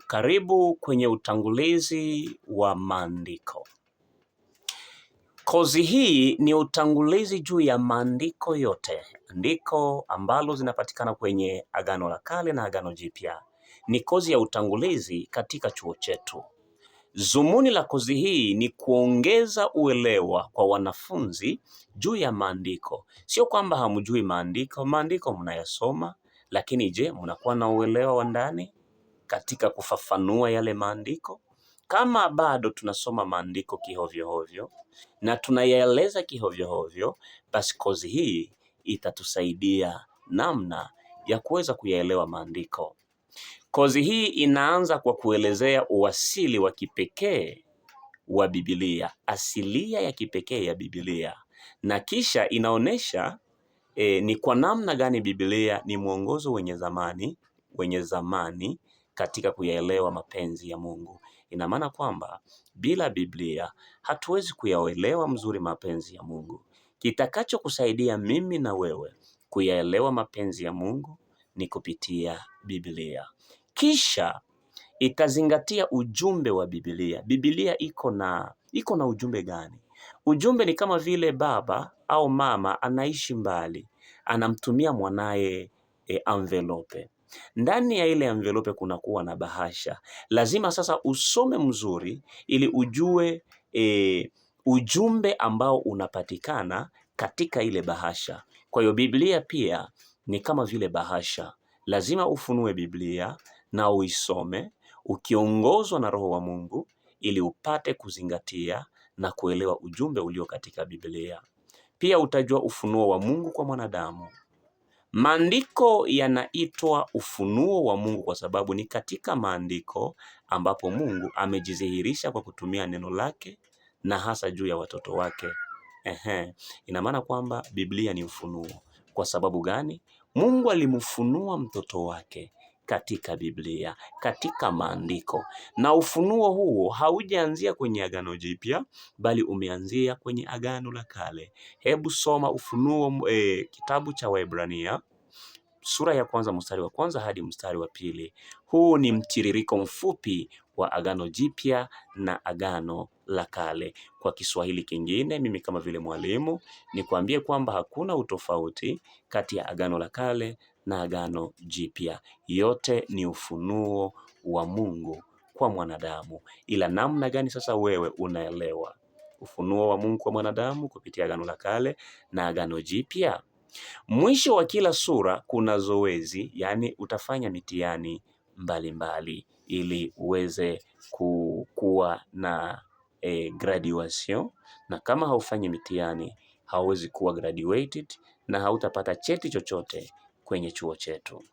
Karibu kwenye utangulizi wa maandiko. Kozi hii ni utangulizi juu ya maandiko yote, andiko ambalo zinapatikana kwenye Agano la Kale na Agano Jipya. Ni kozi ya utangulizi katika chuo chetu. Zumuni la kozi hii ni kuongeza uelewa kwa wanafunzi juu ya maandiko. Sio kwamba hamjui maandiko, maandiko mnayasoma, lakini je, mnakuwa na uelewa wa ndani katika kufafanua yale maandiko? Kama bado tunasoma maandiko kihovyohovyo na tunayaeleza kihovyohovyo, basi kozi hii itatusaidia namna ya kuweza kuyaelewa maandiko. Kozi hii inaanza kwa kuelezea uasili wa kipekee wa Biblia, asilia ya kipekee ya Biblia, na kisha inaonesha ni kwa namna gani Biblia ni mwongozo wenye zamani katika kuyaelewa mapenzi ya Mungu. Ina maana kwamba bila Biblia hatuwezi kuyaelewa mzuri mapenzi ya Mungu. Kitakacho kusaidia mimi na wewe kuyaelewa mapenzi ya Mungu ni kupitia Biblia. Kisha itazingatia ujumbe wa Biblia. Biblia iko na ujumbe gani? Ujumbe ni kama vile baba au mama anaishi mbali, anamtumia mwanaye envelope. Ndani ya ile envelope kunakuwa na bahasha. Lazima sasa usome mzuri ili ujue ujumbe ambao unapatikana katika ile bahasha. Kwa hiyo Biblia pia ni kama vile bahasha. Lazima ufunue Biblia na uisome ukiongozwa na Roho wa Mungu ili upate kuzingatia na kuelewa ujumbe ulio katika Biblia. Pia utajua ufunuo wa Mungu kwa mwanadamu. Maandiko yanaitwa ufunuo wa Mungu kwa sababu ni katika maandiko ambapo Mungu amejidhihirisha kwa kutumia neno lake na hasa juu ya watoto wake. Ina maana kwamba Biblia ni ufunuo. Kwa sababu gani? Mungu alimfunua mtoto wake katika Biblia, katika maandiko. Na ufunuo huo haujaanzia kwenye Agano Jipya, bali umeanzia kwenye Agano la Kale. Hebu soma Ufunuo kitabu cha Waebrania, sura ya 1 mstari wa 1 hadi mstari wa 2. Huu ni mtiririko mfupi wa Agano Jipya na Agano la Kale. Kwa Kiswahili kingine, mimi kama vile mwalimu nikwambie kwamba hakuna utofauti kati ya Agano la Kale na Agano Jipya. Yote ni ufunuo wa Mungu kwa mwanadamu. Ila namna gani sasa wewe unaelewa ufunuo wa Mungu kwa mwanadamu kupitia Agano la Kale na Agano Jipya? Mwisho wa kila sura kuna zoezi, yani utafanya mitihani mbalimbali ili uweze kuwa na graduation, na kama haufanyi mitihani hauwezi kuwa graduated na hautapata cheti chochote kwenye chuo chetu.